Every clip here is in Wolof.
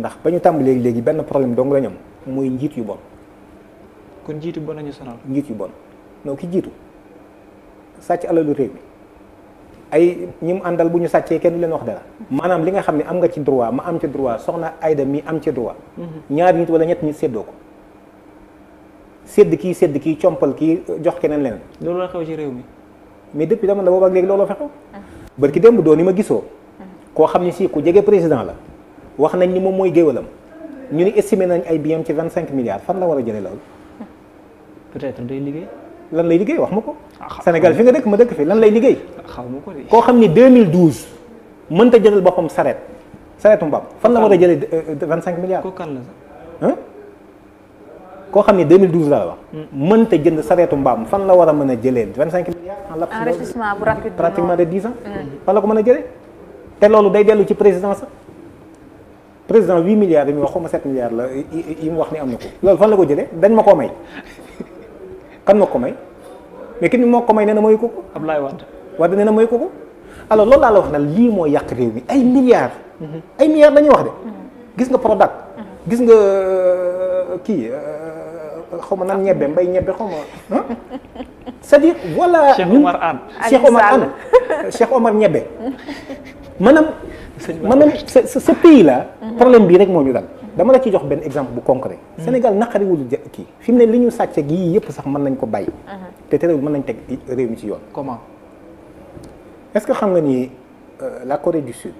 ndax ba ñu tàmbalee léegi benn problème dong la ñu am mooy njiit yu bon. kon njiit yu bon nañu sonal. njiit yu bon non ki jiitu sàcc alalu réew mi ay ñi mu àndal bu ñu sàccee kenn du leen wax dara. maanaam li nga xam ne am nga ci droit ma am ci droit soxna Aïda mi am ci droit. ñaari nit wala ñett nit séddoo ko. sédd kii compal kii jox keneen leneen. loolu la xew ci réew mi. mais depuis dama la boobu ak léegi looloo fa xew. barki démb doon ni ma gisoo. koo xam ni si ku jege président la. wax nañ ni moom mooy géwalam ñu ni estimé nañ ay biens ci 25 milliards fan la war a jëlee loolu. peut-être day liggéey. lan lay liggéey wax ma ko. Sénégal fi nga dëkk ma dëkk fi lan lay liggéey. xaw ma ko de. koo xam ni 2012 mënta jëlal boppam sareetu mbaam fan la war a jëlee 25 milliards. kooku kan la sax. koo xam ni 2012 la wax. mënta jënd sareetu mbaam fan la war a mën a jëlee 25 milliards. enrichissement bu rapide pratiquement de 10 ans. fan la ko mën a jëlee. te loolu day dellu ci président sax président 8 milliards yi mu wax xaw ma 7 milliards la yi mu wax ni am na ko loolu fan la ko jëlee dañ ma koo may. kan moo ko may mais ki ni moo ko may nee na mayu ko ko. Abdoulaye Wade. Wade nee na mayu ko ko alors loolu laa la wax na lii moo yàq réew mi ay milliards. ay milliards dañuy wax de. gis nga Prodac. gis nga kii xaw ma nan ñebbe mbay ñebbe xaw ma c'est-à-dire voilà. Cheikh Omar Anne. Cheikh Omar ñebbe maanaam ce pays là. problème bii rek moo ñu dal. dama la ci jox benn exemple bu concret. Sénégal naqariwul kii fi mu ne li ñu sàcc ak yii yëpp sax mën nañ ko bàyyi. te terewul mën nañ teg réew mi ci yoon. comment. est-ce que xam nga ni la Corée du Sud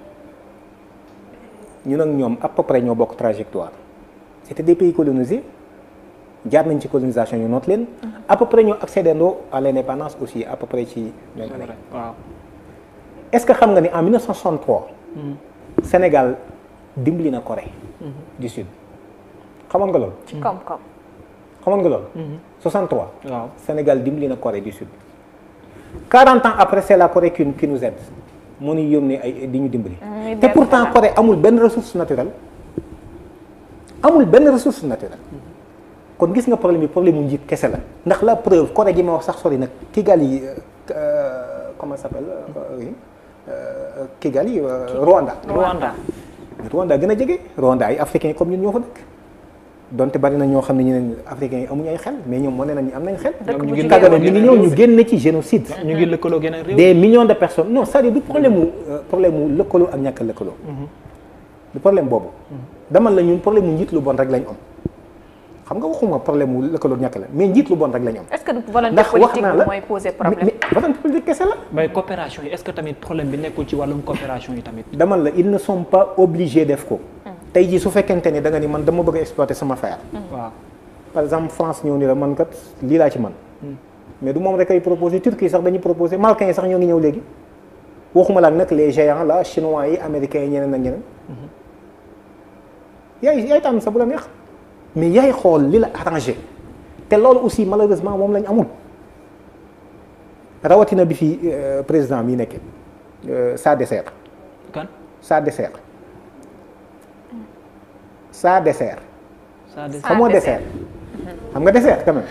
ñun ak ñoom à peu près ñoo bokk trajectoire c'était des pays colonisés jaar nañ ci colonisation ñu noot leen. à peu près ñoo accédandoo à l'indépendance aussi à peu près ci. waaw. est-ce que xam nga ni en 1963. Sénégal dimbali na Corée. du Sud xamoon nga loolu. ci koom-koom. xamoon nga loolu. 63. waaw Sénégal dimbali na Corée du Sud. 40 ans après c'est la Corée qui nous aide moo ñu yónnee ay di ñu dimbali. te pourtant Corée amul benn ressource naturelle. amul benn ressource naturelle. kon gis nga problème bi problème mu njiit kese la. ndax la preuve Corée gi ma wax sax sori nag Kigali comment ça s'appelle Kigali Rwanda. Rwanda gën a jege Rwanda ay africains comme ñun ñoo fa dëkk donte bari na ñoo xam ne ñeneen africains yi amuñu ay xel mais ñoom moo ne nañu am nañ xel. ñu ngi Kagame mi ngi ñëw ñu génn ci génocide. ñu ngi lëkkaloo gën a réew. des millions de personnes non c'est-à-dire du problème mu lëkkaloo ak ñàkk a lëkkaloo. du problème boobu. dama la ñun problème mu njiit lu bon rek lañ am xam nga waxuma problème mu lëkkaloo ñàkk la mais njiit lu bon rek lañ am. est-ce que volonté politique bi mooy poser problème. mais volonté politique kese la. mais coopération yi est-ce que tamit problème bi nekkul ci wàllum coopération yi tamit. dama la ils ne sont pas obligés def ko. tey jii su fekkente ni da nga ni man dama bëgg a exploiter sama fer. waaw par exemple France ñëw ni la man kat lii laa ci man mais du moom rek ay proposer Turquie sax dañuy proposer Marocains yi sax ñoo ngi ñëw léegi waxuma la nag les géants là chinois yi américains yi ñeneen ak ñeneen. yaay tànn sa bu la neex mais yaay xool li la arrangé te loolu aussi malheureusement moom lañ amul rawatina bi fi président mi nekkee ça dessert. kan ça dessert. ça dessert. xamoo dessert. xam nga dessert quand même.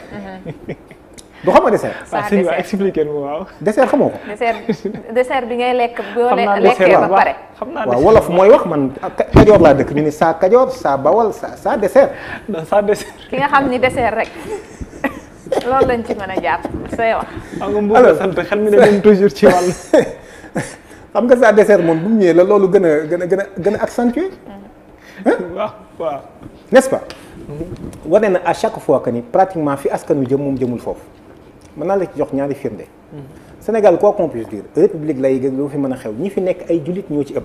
du xam nga dessert. ça dessert expliqué waaw. dessert xamoo ko. dessert bi ngay lekk boo xam naa lekkee ba pare. xam naa waaw wolof mooy wax man kajoor laa dëkk ñu ni saa kajoor saa bawal saa dessert. ça dessert. ki nga xam ni dessert rek loolu lañ ci mën a jàpp say wax. xam nga mbuur sant xel mi ne dem toujours ci wàll. xam nga saa dessert moom bu mu ñëwee la loolu gën a accentué. waaw. n'est-ce pas. wane na à chaque fois que ni pratiquement fi askan wi jëm moom jëmul foofu mën naa la ci jox ñaari firnde. Sénégal quoi qu'on puisse dire république laïque lu fi mën a xew ñi fi nekk ay jullit ñoo ci ëpp.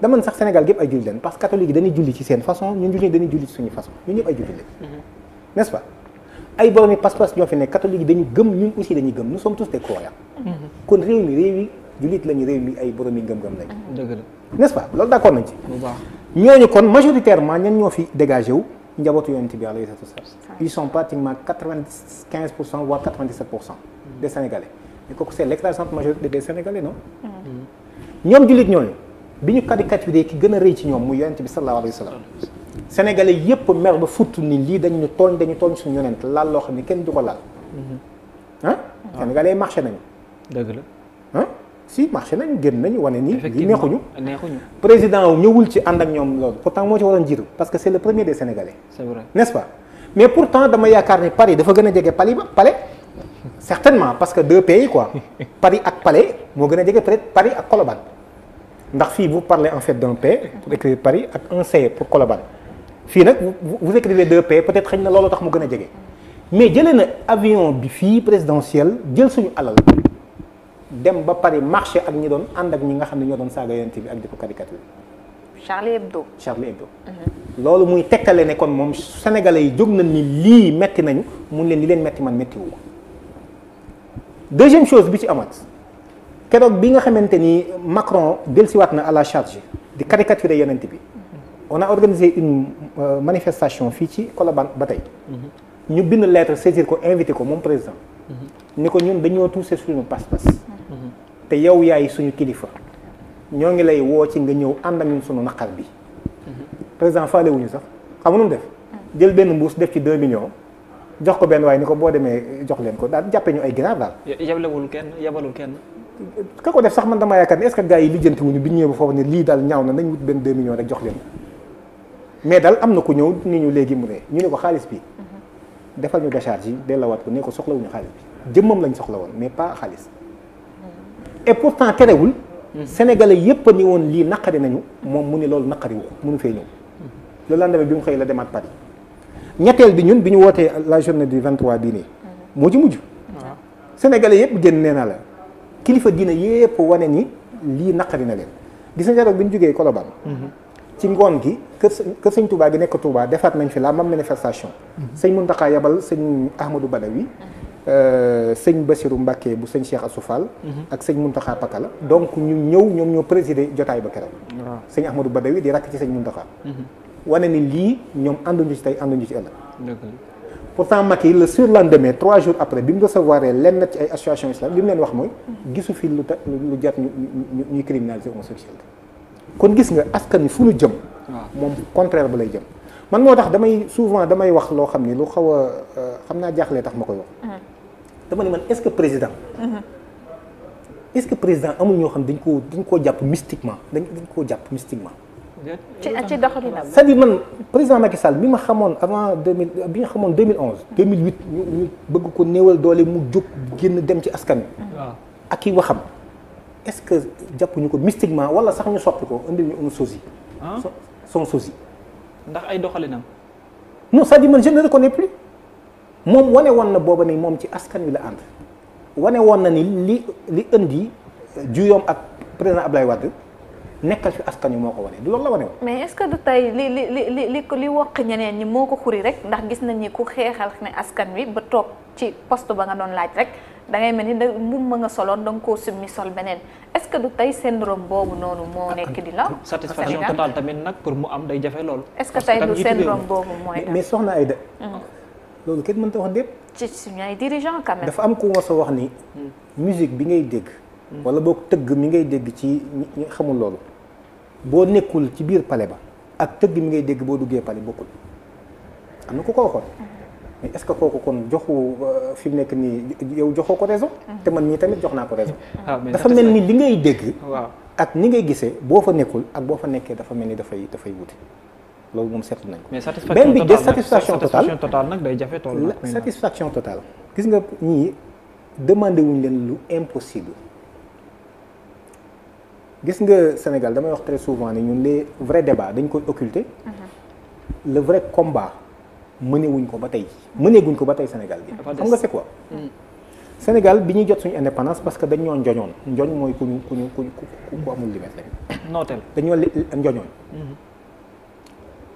dama sax Sénégal gépp ay jullit leen parce que catholique yi dañuy julli ci seen façon ñun jullit dañuy julli ci suñu façon ñun ñëpp ay jullit leen. n'est-ce pas ay borom yi pas-pas ñoo fi nekk catholique yi dañu gëm ñun aussi dañuy gëm nous sommes tous des croyants. kon réew mi jullit lañu réew mi ay borom yi gëm-gëm lañu. dëgg la n'est-ce pas loolu d'accord nañ ci. bu baax ñooñu kon majoritairement ñan ñoo fi dégagé wu njabootu yonent bi alayhi salaam ils sont pratiquement 95% voire 97% des Sénégalais mais kooku c'est l'écrasante majorité des Sénégalais non. ñoom jullit ñooñu bi ñu caricaturé ki gën a rëy ci ñoom muy yonent bi sallallahu alayhi wa sallam Sénégalais yépp mer ba futt ni lii dañu tooñ suñu yonent laal loo xam ne kenn du ko laal. ah Sénégalais marché nañu. dëgg la. ah si marché nañu génn nañu wane ni li neexuñu neexuñu président ñëwul ci ànd ak ñoom loolu pourtant moo ci waroon jiitu parce que c'est le premier des Sénégalais. c'est vrai n'est-ce pas mais pourtant dama yaakaar ni Paris dafa gën a jege Palais certainement parce que deux pays quoi Paris ak Palais moo gën a jege peut-être Paris ak Colobane ndax fii vous parlez en fait d'un P pour écrire Paris ak un C pour Colobane fii nag vous écrivez deux P peut-être xëy na loolu tax mu gën a jege mais jëlee na avion bi fii présidentiel jël suñu alal dem ba Paris marché ak ñi doon ànd ak ñi nga xam ne ñoo doon saaga yonent bi ak di ko caricature Charlie Hebdo. loolu muy tegtale ne kon moom sénégalais yi jóg nañ ni lii metti nañu mun leen li leen metti man metti wu ko deuxième chose bi ci amat keroog bi nga xamante ni Macron dellusiwaat na à la charge di caricaturer yonent bi on a organisé une manifestation fii ci Colobane ba tey ñu bind lettre saisir ko invité ko moom président ni ko ñun dañoo touché suñu pas-pas te yow yaay suñu kilifa ñoo ngi lay woo ci nga ñëw ànd ak ñun suñu naqar bi président faale wuñu sax xam nga nu mu def jël benn mbuus def ci 2 millions jox ko benn waaye ni ko boo demee jox leen ko daal jàppee ñu ay grave daal yabalul kenn ka ko def sax man dama yaakaar ne est-ce que gars yi lijjanti wuñu bi ñëwee ba foofu ne lii daal ñaaw na nañ wut benn 2 millions rek jox leen mais daal am na ku ñëw ni ñu léegi mu ne ñu ne ko xaalis bi defal ñu décharge yi dellawaat ko ne ko soxlawuñu xaalis bi jëmmam lañ soxla woon mais pas xaalis et pourtant terewul sénégalais yépp a ni woon lii naqari nañu moom mu ne loolu naqari wu mënu fee ñëw le lendemain bi mu xëy la demaat Paris ñetteel bi ñun bi ñu wootee la journée du 23 bii nii moo ci mujj sénégalais yépp génn nee naa la kilifa diina yépp wane ni lii naqari na leen gis nga bi ñu jógee Colobane ci ngoon gi kër sëñ Touba gi nekk Touba defaat nañ fi la même manifestation sëñ Mountakha yabal sëñ Ahmadou Badawi sëñ Bassirou Mbacké bu sëñ Cheikh Assou Fall ak sëñ Mountakha Pakala donc ñu ñëw ñoom ñoo présider jotaay ba keroog sëñ Ahmadou Badawi di rakk ci sëñ Mountakha wane ni lii ñoom ànduñu ci tey ànduñu ci ëllëg pourtant Macky le surlendemain 3 jours après bi mu recevoir lenn ci ay association islamique li mu leen wax mooy gisu fi lu jot ñuy criminaliser homosexualité kon gis nga askan wi fu ñu jëm moom contraire ba lay jëm man moo tax damay wax loo xam ni lu xaw a xam naa jaaxlee tax ma koy wax dama ne man est-ce que président amul ñoo xam dañ koo jàpp mystiquement dañ koo jàpp mystiquement ci doxalinam c'est-à-dire man président Macky Sall bi ma xamoon avant 2000 bi nga xamoon 2011 2008 ñu bëgg ko néewal doole mu jóg génn dem ci askan wi ak i waxam est-ce que jàppuñu ko mystiquement wala sax ñu soppi ko indil ñu un sosie son sosie ndax ay doxalinam non c'est-à-dire man je ne le reconnais plus moom wane woon na booba ni moom ci askan wi la ànd wane woon na ni li indi juyoom ak président Abdoulaye Wade nekkal fi askan wi moo ko wane du loolu la wane woon mais est-ce que du tey li wokk ñeneen ñi moo ko xuri rek ndax gis nañ ni ku xeexal ne askan wi ba toog ci poste ba nga doon laaj rek da ngay mel ni da mbubb ma nga soloon da nga koo summi sol beneen est-ce que du tey syndrome boobu noonu moo nekk di la satisfaction totale tamit nag pour mu am day jafe lool est-ce que tey du syndrome boobu mooy mais soxna Aïda loolu kenn mënta wax dépp ci suñu ay dirigeant quand même dafa am ku mos a wax ni musique bi ngay dégg wala boo tëgg mi ngay dégg ci ñi xamul loolu boo nekkul ci biir palais ba ak tëgg mi ngay dégg boo duggee palais bokkul am na ku ko waxoon mais est-ce que kooku kon joxu fi mu nekk nii yow joxoo ko raison te man ñii tamit jox naa ko raison dafa mel ni li ngay dégg ak ni ngay gisee boo fa nekkul ak boo fa nekkee dafa mel ni dafay wuti loolu moom seetlu nañ ko benn bi des satisfaction totale nag day jafe tool satisfaction totale gis nga ñii demandé wuñ leen lu impossible gis nga Sénégal damay wax très souvent ne ñun les vrais débats dañ koy occulter le vrai combat mënewuñ ko ba tey mëneeguñ ko ba tey Sénégal bi xam nga c'est quoi Sénégal bi ñuy jot suñu indépendance parce que dañoo njoñoon njoñ mooy ku amul limite lañ nooteel dañoo njoñoon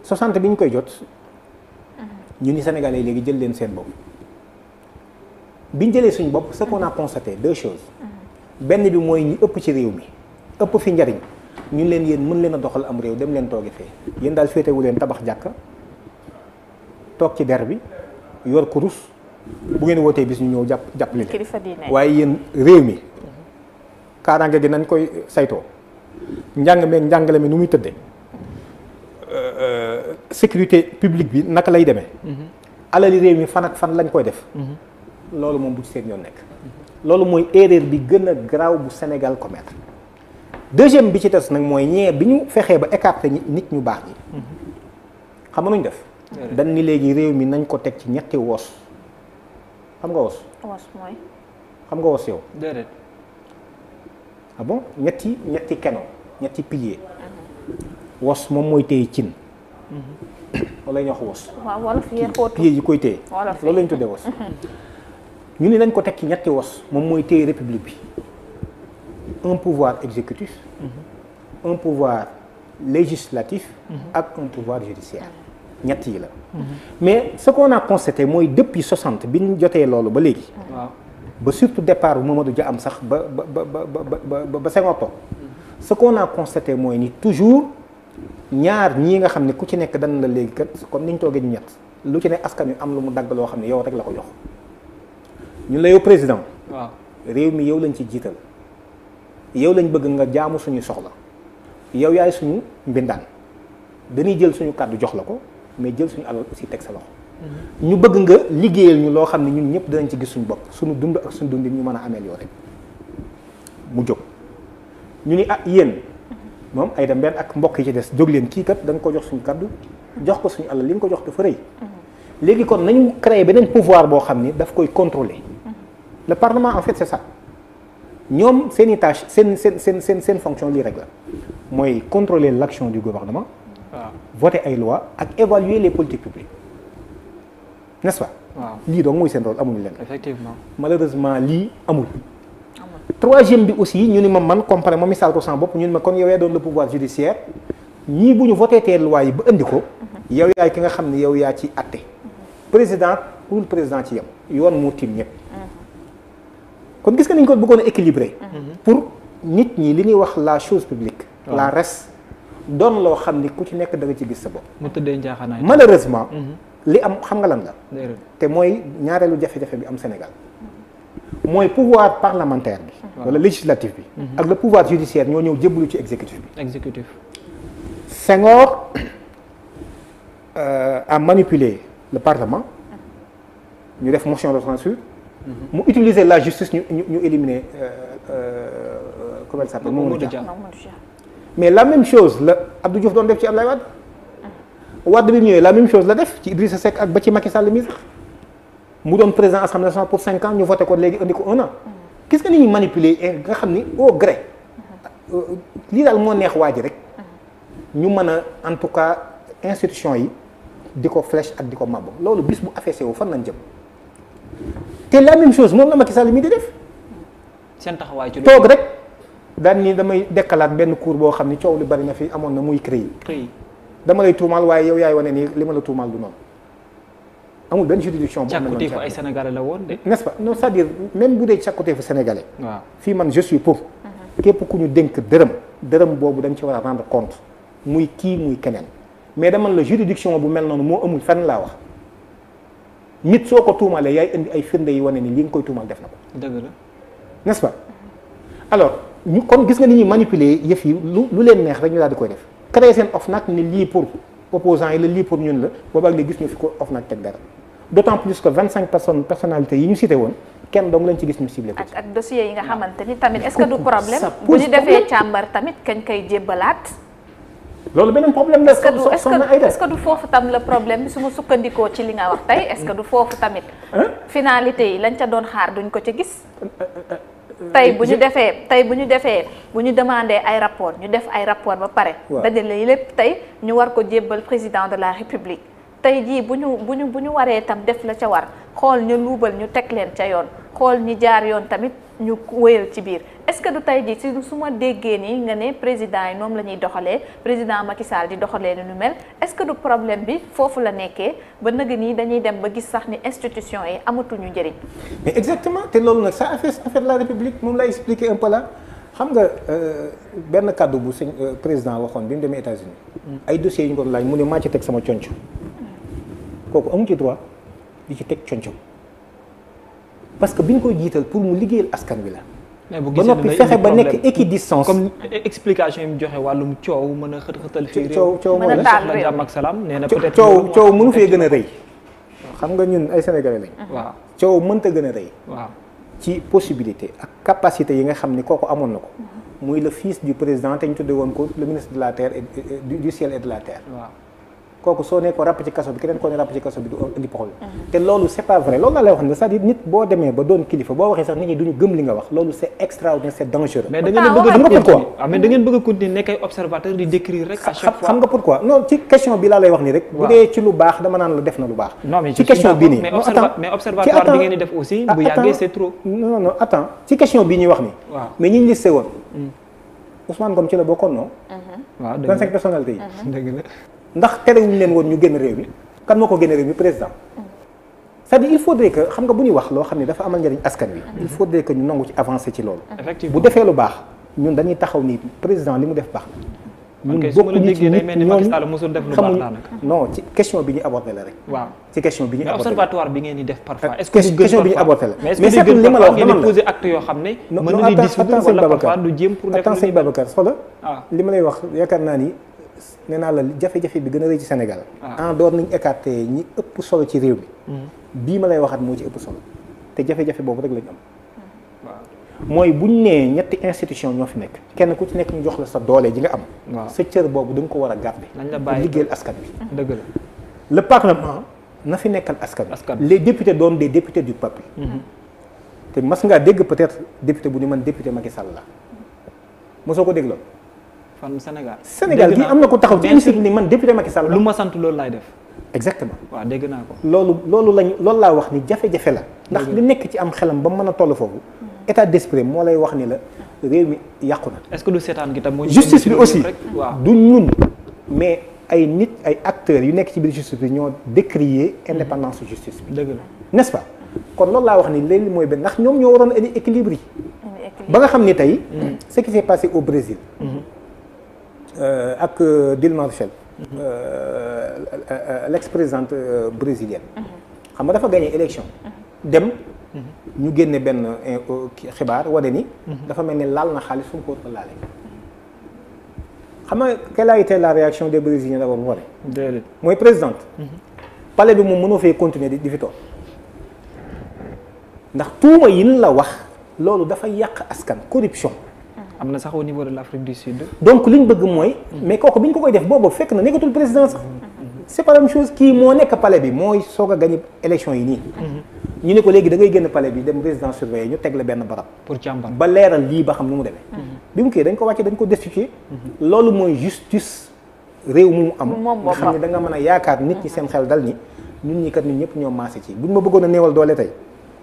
60 bi ñu koy jot ñu ni Sénégalais yi léegi jël leen seen bopp bi ñu jëlee suñu bopp ce qu'on a constaté 2 choses benn bi mooy ñi ëpp ci réew mi ëpp fi njariñ ñun leen yéen mën leen a doxal am réew dem leen toogi fee yéen daal féetewu leen tabax jàkka toog ci der bi yor kurus bu ngeen wootee bis ñu ñëw jàpp li waaye yéen réew mi kaaraange gi nañ koy saytoo njàngale mi nu muy tëddee sécurité publique bi naka lay demee alali réew mi fan ak fan lañ koy def loolu moom bu ci seen yoon nekk loolu mooy erreur bi gën a garaaw bu Sénégal commettre. deuxième bi ci des nag mooy ñee bi ñu fexee ba écarter nit ñu baax ñi xam nga nuñ def. dañ ni léegi réew mi nañ ko teg ci ñetti wos xam nga wos. wos mooy. xam nga wos yow. déedéet. ah bon ñetti keno ñetti pilier. wos moom mooy téye cin. wala ñu wax wos. waaw wolof yee xóotu pilier yi koy téye. wolof loolu lañ tuddee wos. ñu ni nañ ko teg ci ñetti wos moom mooy téye république bi. un pouvoir exécutif. un pouvoir législatif. ak un pouvoir judiciaire. ñett yi la. mais ce qu'on a constaté mooy depuis 60 bi ñu jotee loolu ba léegi. waaw ba surtout départ bu Mamadou Dia am sax ba Senghor toog. ce qu'on a constaté mooy ni toujours ñaar ñii nga xam ne ku ci nekk dan la léegi kat comme ni ñu toogee ñu ñett lu ci ne askan wi am lu mu dagg loo xam ne yow rek la ko jox. ñun la yow président. waaw réew mi yow lañ ci jiital. yow lañ bëgg nga jaamu suñu soxla. yow yaay suñu mbindaan. dañuy jël suñu kàddu jox la ko. mais jël suñu alal aussi teg sa loxo. ñu bëgg nga liggéeyal ñu loo xam ne ñun ñëpp danañ ci gis suñu bopp suñu dund ak suñu dundin ñu mën a améliorer mu jóg ñu ni yéen moom ay dem benn ak mbokk yi ci des jóg leen kii kat da nga ko jox suñu kaddu jox ko suñu alal li nga ko jox dafa rëy. léegi kon nañu créer beneen pouvoir boo xam ni daf koy contrôler. le parlement en fait c'est ça ñoom seen i tâche seen fonction lii rek la mooy contrôler l'action du gouvernement. waaw voter ay lois ak évaluer les politiques publiques n'est-ce pas. waaw lii donc mooy seen rôle amuñu leen. effectivement. malheureusement lii amul. troisième bi aussi ñu ni man comparé ma misaal ko sama bopp ñu ni ma kon yow yaa doon le pouvoir judiciaire ñii bu ñu voté tee loi yi ba indi ko. yow yaay ki nga xam ne yow yaa ci àtte. président pour président ci yem yoon mu tiim ñëpp. kon gis nga ni ñu ko bëggoon a équilibrer. pour nit ñi li ñuy wax la chose publique. la res doon loo xam ni ku ci nekk da nga ci gis sa bopp. mu tëddee njaaxaanaay. malheureusement. li am xam nga lan la. déedéet. te mooy ñaareelu jafe-jafe bi am Sénégal. mooy pouvoir parlementaire bi. wala législatif bi. ak le pouvoir judiciaire ñoo ñëw jébbalu ci exécutif bi. exécutif. Senghor a manipulé le parlement. ñu def motion de censure. mu utiliser la justice ñu éliminer comment elle s'appelle Mamadou Dia. mais la même chose la Abdou Diouf doon def ci Abdoulaye Wade. Wade bi ñëwee la même chose la def ci Idrissa Seck ak ba ci Macky Sall mi sax mu doon président assemblée nationale pour 5 ans ñu voté ko léegi indi ko 1 an. gis nga ni ñuy manipuler nga xam ni au gré lii daal moo neex waa ji rek ñu mën a en tout cas institution yi di ko flèche ak di ko màbb loolu bis bu affaissé wu fan lañ jëm te la même chose moom la Macky Sall mi di def. seen taxawaay ci toog rek daan ni damay dekkalaat benn cours boo xam ni coow li bari na fi amoon na muy CREI. dama lay tuumaal waaye yow yaay wane ni li ma la tuumaal du noonu amul benn juridiction. bu amee càkkutéefu ay sénégalais la woon de. n'est-ce pas non c'est-à-dire même bu dee càkkutéefu sénégalais. waaw fii man je suis pour. képp ku ñu dénk dërëm boobu dañ ci war a rendre compte muy kii muy keneen mais dama la juridiction bu mel noonu moo amul fenn laa wax nit soo ko tuumalee yaay indi ay firnde yi wane ni li nga koy tuumal def na ko. dëgg la n'est-ce pas alors ñu kon gis nga ni ñuy manipuler yëf yi lu leen neex rek ñu daal di koy def. créer seen OFNAC ni lii pour opposants yi la lii pour ñun la boobaag léegi gis ñu fi ko OFNAC teg dara d'autant plus que 25 personnalités yi ñu cité woon kenn dong lañ ci gis ñu ciblé ko. ak dossiers yi nga xamante ni tamit est-ce que du problème bu ñu defee càmbar tamit kañ koy jébbalaat. loolu beneen problème la. est-ce que du foofu tam le problème bi su ma sukkandikoo ci li nga wax tey est-ce que du foofu tamit. finalité yi lañ ca doon xaar duñ ko ci gis. tey bu ñu demandé ay rapport ñu def ay rapport ba pare. dajale lépp tey ñu war ko jébbal président de la république. tey jii bu ñu waree tam def la ca war xool ñu luubal ñu teg leen ca yoon xool ñi jaar yoon tamit ñu wéyal ci biir est-ce que du tey jii si su ma déggee nii nga ne président yi noonu la ñuy doxalee président Macky Sall di doxalee ni nu mel est-ce que du problème bi foofu la nekkee ba nag nii dañuy dem ba gis sax ni institution yi amatuñu njëriñ. mais exactement te loolu nag ça a fait la république moom lay expliquer un peu là xam nga benn kàddu bu sëñ président waxoon bi mu demee États-Unis ay dossiers yu ñu ko laaj mu ne maa ci teg sama conc kooku amu ci droit di ci teg concom parce que bi ñu koy jiital pour mu liggéeyal askan wi la. mais bu ba noppi fexe ba nekk équidistance. comme explication yi mu joxe wàllum coow mën a xët-xëtal fii réew. coow mën a taal réew jàmm ak salaam nee na peut-être. coow mënu fee gën a rëy. xam nga ñun ay sénégalais lañ. waaw coow mënta gën a rëy. waaw ci possibilité ak capacité yi nga xam ni kooku amoon na ko muy le fils du président te ñu tuddee woon ko le ministre de la terre et du ciel et de la terre. waaw kooku soo ne ko ràpp ci kaso bi keneen koo ne ràpp ci kaso bi du indi problème. te loolu c'est pas vrai loolu laa lay wax ne c'est-à-dire nit boo demee ba doon kilifa boo waxee sax nit ñi duñu gëm li nga wax loolu c'est extraordinaire c'est dangereux. mais da ngeen bëgg a continuer nekk ay observateur di décrire rek à chaque fois. xam nga pourquoi non ci question bi laa lay wax nii rek. bu dee ci lu baax dama naan la def na lu baax. non mais ci question bii nii mais observatoire bi ngeen di def aussi. bu yàggee c'est trop. non attends ci question bii ñuy wax nii. waaw mais ñi ñu listé woon. Ousmane Ngom ci la bokkoon non. waaw dëgg 25 personnalités yi. dëgg la. ndax terewuñu leen woon ñu génn réew mi kan moo ko génn réew mi président c'est-à-dire il faudrait que xam nga bu ñuy wax loo xam ne dafa amal njëriñ askan wi il faudrait que ñu nangu ci avancer ci loolu effectivement bu defee lu baax ñun dañuy taxaw ni président li mu def baax na ñun bokkuñu ci nit ñooñu non ci question bi ñu abordé la rek waaw ci question bi ñu mais abordé observatoire bi ngeen di def parfois est-ce que question bi ñu abordé la mais est-ce que li ma la wax ngeen di poser acte yoo xam ne mën na di dissoudre wala parfois du jéem pour def sëñ Babacar xoolal li ma lay wax yaakaar naa ni nee naa la jafe-jafe bi gën a rëy ci Sénégal en dehors nañ écarté ñi ëpp solo ci réew mi bii ma lay waxaat moo ci ëpp solo te jafe-jafe boobu rek lañu am mooy buñ nee ñetti institution ñoo fi nekk kenn ku ci nekk ñu jox la sa doole ji nga am sa cër boobu da nga ko war a garder pour liggéeyal askan bi dëgg la le parlement na fi nekkal askan bi les députés doon des députés du peuple te mas ngaa dégg peut-être député bu ni man député Macky Sall la mosoo ko dégg loolu fan Sénégal gi am na ko taxaw ci hémicycle ni man député Macky Sall lu ma sant loolu laay def exactement waaw dégg naa ko loolu laa wax ni jafe-jafe la ndax li nekk ci am xelam ba mën a toll foofu état d'esprit moo lay wax ni la réew mi yàqu na est-ce que du seetaan gi tam moo justice bi aussi du ñun mais ay nit ay acteurs yu nekk ci biir justice bi ñoo décrier indépendance justice bi dëgg la n'est-ce pas kon loolu laa wax ni léegi mooy benn ndax ñoom ñoo waroon indi équilibre yi ba nga xam ni tey ce qui s'est passé au Brésil ak Dilma Rousseff l'ex-présidente brésilienne xam nga dafa gagné élection dem ñu génne benn xibaar wane ni dafa mel ni laal na xaalis fu mu ko war a laale xam nga quelle a été la réaction des Brésiliens d'abord mu wane mooy présidente palais bi moom mënoo fee continuer di fi toog ndax tuuma yi la wax loolu dafa yàq askan corruption am na sax au niveau de l'Afrique du Sud. donc li ñu bëgg mooy. mais kooku bi ñu ko koy def boobu fekk na nekkatul président sax. c'est pas la même chose kii moo nekk palais bi mooy soog a gagné élection yi nii. ñu ne ko léegi da ngay génn palais bi dem résidence surveillée ñu teg la benn barab. pour càmbar ba leeral lii ba xam nu mu demee. bi mu kii dañ ko wàcce dañ ko destituer. loolu mooy justice réew mu am. nga xam ne da nga mën a yaakaar nit ñi seen xel dal ni ñun ñi kat ñun ñëpp ñoo maase ci buñ ma bëggoon a néewal doole tey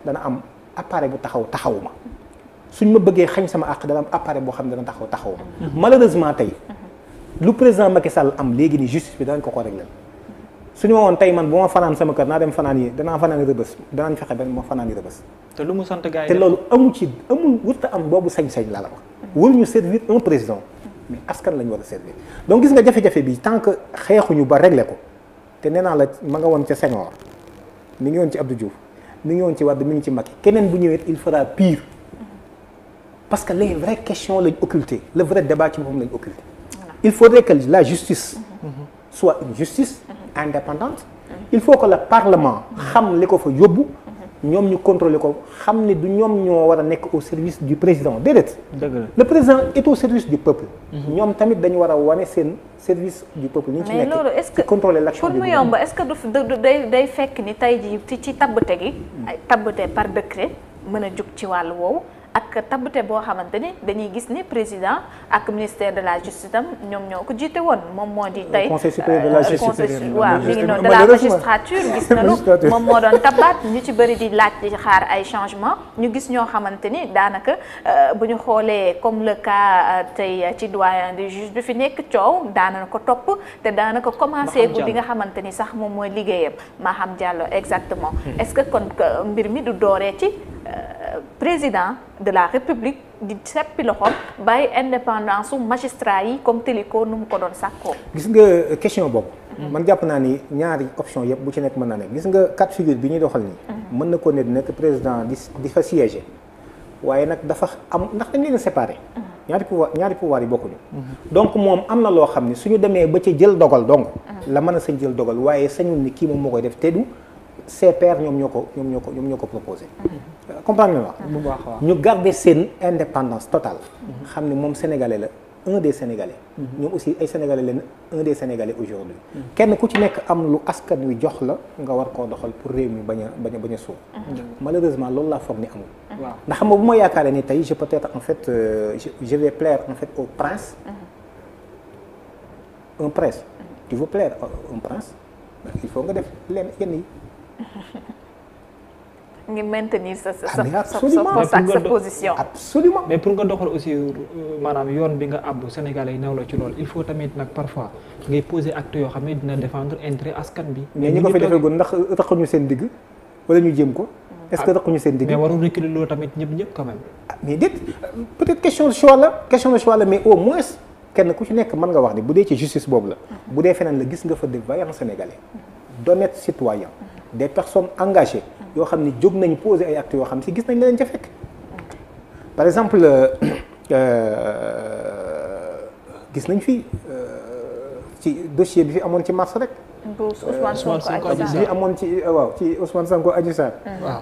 dana am appareil bu taxawuma suñ ma bëggee xañ sama àq dana am appareil boo xam ne dana taxawuma malheureusement tey lu président Macky Sall am léegi ni justice bi danañ ko régler suñu ma woon tey man bu ma fanaan sama kër naa dem fanaan yi danaa fanaan rëbës danañ fexe ba ma fanaan yi rëbës te lu mu sant gars yi te loolu amul wërta am boobu sañ-sañ laa la wax wër ñu servir un président mais askan lañu war a servir donc gis nga jafe-jafe bi tant que xeexuñu ba régler ko te nee naa la ma nga woon ca Senghor mi ngi woon ci Abdou Diouf mi ngi woon ci Wade mi ngi ci Macky keneen bu ñëwee il fera pire parce que les vraies questions lañ occulté le vrai débat ci boppam lañ occulté il faudrait que la justice soit une justice indépendante il faut que le parlement xam li ko fa yóbbu ñoom ñu contrôler ko xam ne du ñoom ñoo war a nekk au service du président déedéet le président est au service du peuple ñoom tamit dañu war a wane seen service du peuple ñu ci nekk ci contrôler l'action pour mu yomb est-ce que du day fekk ni tey jii ci tabbate gi ay tabbate par décret mën a jug ci wàllu woowu ak tabbate boo xamante ni dañuy gis ni président ak ministère de la justice tam ñoom ñoo ko jiite woon moom moo di tey conseil supérieur de la justice waaw mi ngi noonu de la magistrature gis nañu moom moo doon tabbaat ñu ci bëri di laaj di xaar ay changement ñu gis ñoo xamante ni daanaka bu ñu xoolee comme le cas tey ci doyen des juges bi fi nekk coow daana ko topp te daanaka commencé gu li nga xamante ni sax moom mooy liggéeyam Maham Diallo exactement est-ce que kon mbir mi du dooree ci président de la République di seppi loxoom bàyyi indépendance su magistrat yi comme Téliko nu mu ko doon sàkkoo. gis nga question boobu. man jàpp naa ni ñaari option yëpp bu ci nekk mën naa nekk gis nga cas de figure bi ñuy doxal nii. mën na ko ne nekk président di fa siéger waaye nag dafa am ndax dañ leen a séparé. ñaari pouvoir yi bokkuñu. donc moom am na loo xam ne suñu demee ba ca jël dogal donc. la mën a sañ jël dogal waaye sañul ni kii moom moo koy def te du ses pairs ñoom ñoo ko proposé. comprendre nga wax. bu baax waaw ñu garder seen indépendance totale. xam ne moom sénégalais la un des sénégalais. ñoom aussi ay sénégalais leen un des sénégalais aujourd'hui kenn ku ci nekk am lu askan wi jox la nga war koo doxal pour réew mi bañ a suuf. malheureusement loolu laa foog ni amul. waaw ndax xam nga bu ma yaakaaree ni tey je peux être en fait je vais plaire en fait au prince. un prince tu veux plaire un prince il faut nga def yenn yi. ngi maintenir sa position. absolument mais pour nga doxal aussi maanaam yoon bi nga àbb Sénégalais yi naw la ci loolu il faut tamit nag parfois ngay poser acte yoo xam ne dina défendre intérêt askan bi. mais ñi ko fi defee gun ndax rëquñu seen digg wala ñu jéem ko. est-ce que rëquñu seen digg. mais warul reculer loolu tamit ñëpp quand même. mais déet peut-être question de choix la mais au moins kenn ku ci nekk mën nga wax ni bu dee ci justice boobu la. bu dee feneen la gis nga fa de vaillants Sénégalais. d'honnêtes citoyens. des personnes engagées. yoo xam ni jóg nañu poser ay actes yoo xam si gis nañ leen ca fekk. par exemple gis nañ fi ci dossier bi fi amoon ci mars rek. Ousmane Sonko bi amoon ci waaw ci Ousmane Sonko Adji Sarr. waaw.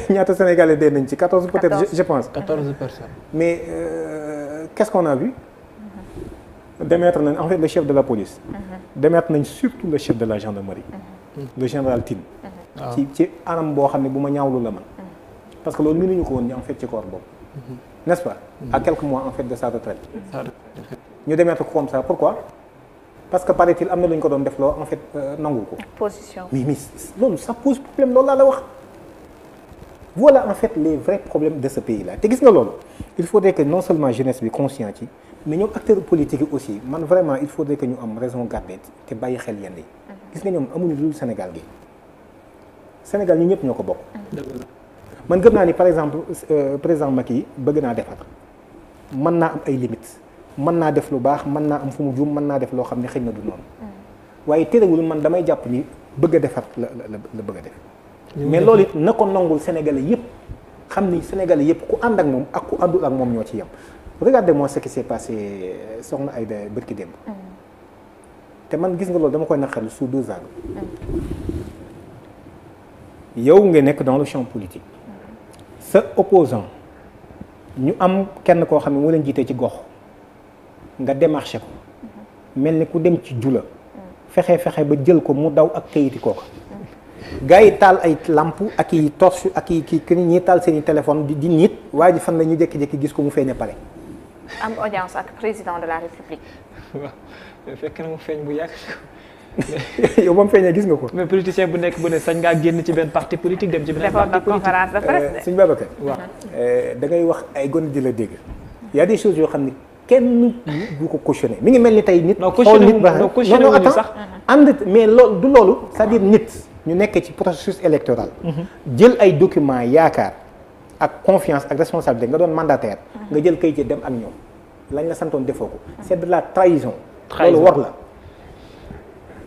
ñaata Sénégalais dee nañ ci 14 peut-être je pense. 14 personnes. mais qu'est-ce qu'on a vu. démettre nañ en fait le chef de la police. démettre nañ surtout le chef de la gendarmerie. le général Tine. ci anam boo xam ne bu ma ñaawlu la man. parce que loolu mënuñu ko woon en fait ci corps boobu. n'est-ce pas. à quelques mois en fait de sa retraite. ñu démettre ko comme ça pourquoi. parce que paraît-il am na lu ñu ko doon def loo en fait nangu ko. position mais loolu ça pose problème loolu laa la wax. voilà en fait les vrais problèmes de ce pays-là te gis nga loolu il faudrait que non seulement jeunesse bi conscient ci mais ñoom acteurs politiques yi aussi man vraiment il faudrait que ñu am raison garder te bàyyi xel yenn yi. gis nga ñoom amuñu lu Sénégal gi Sénégal ñu ñëpp ñoo ko bokk. man gëm naa ni par exemple président Macky bëgg naa defar mën naa am ay limites mën naa def lu baax mën naa am fu mu juum mën naa def loo xam ne xëy na du noonu. waaye terewul man damay jàpp ni bëgg a defar la bëgg a def. mais loolu it na ko nangul Sénégalais yëpp xam ni Sénégalais yëpp ku ànd ak moom ak ku àndul ak moom ñoo ci yem. regardez-moi ce qui s'est passé soxna Aïda bërki démb. te man gis nga loolu dama koy naqarlu sous 2 angles. yow nga nekk dans le champ politique. sa opposant ñu am kenn koo xam ne moo leen jiite ci gox nga démarché ko. mel ni ku dem ci jula. fexe ba jël ko mu daw ak kayiti kooka. gars yi taal ay lampe ak i torche ak i kii ñi taal seen i téléphone di nit waa ji fan la ñu jékki-jékki gis ko mu feeñ a pare. am audience ak président de la république. waaw fekk na mu feeñ bu yàgg. yow ba mu feeñee gis nga ko. mais politicien bu nekk bu ne sañ ngaa génn ci benn parti politique dem ci beneen parti politique. conférence de presse. suñu Babacar. waaw da ngay wax ay gone di la dégg. y a des choses yoo xam ni kenn du ko cautionné mi ngi mel ni tey nit. xool nit ba non sax. ànd mais loolu du loolu c'est-à-dire nit. ñu nekk ci processus électoral. jël ay documents yaakaar ak confiance ak responsabilité nga doon mandataire. nga jël kayit dem ak ñoom lañ la santoon defoo ko. c'est de la trahison. loolu war la.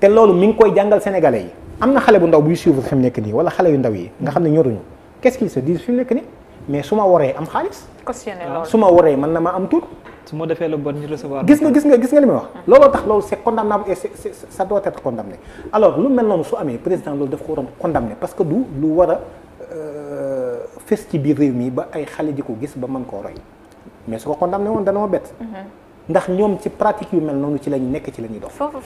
te loolu mi ngi koy jàngal sénégalais yi am na xale bu ndaw buy suivre fi mu nekk nii wala xale yu ndaw yi nga xam ne ñoruñu qu'est-ce qu'ils se disent fi mu nekk nii mais su ma waree am xaalis. cautionné loolu su ma waree mën na ma am tur. su ma defee le bon ñu recevoir. gis nga li may wax. looloo tax loolu c'est condamnable et ça doit être condamné alors lu mel noonu su amee président loolu daf ko waroon condamné parce que du lu war a fës ci biir réew mi ba ay xale di ko gis ba mën koo roy mais su ko condamné woon dana ma bett. ndax ñoom ci pratique yu mel noonu ci lañ nekk ci la ñuy dox.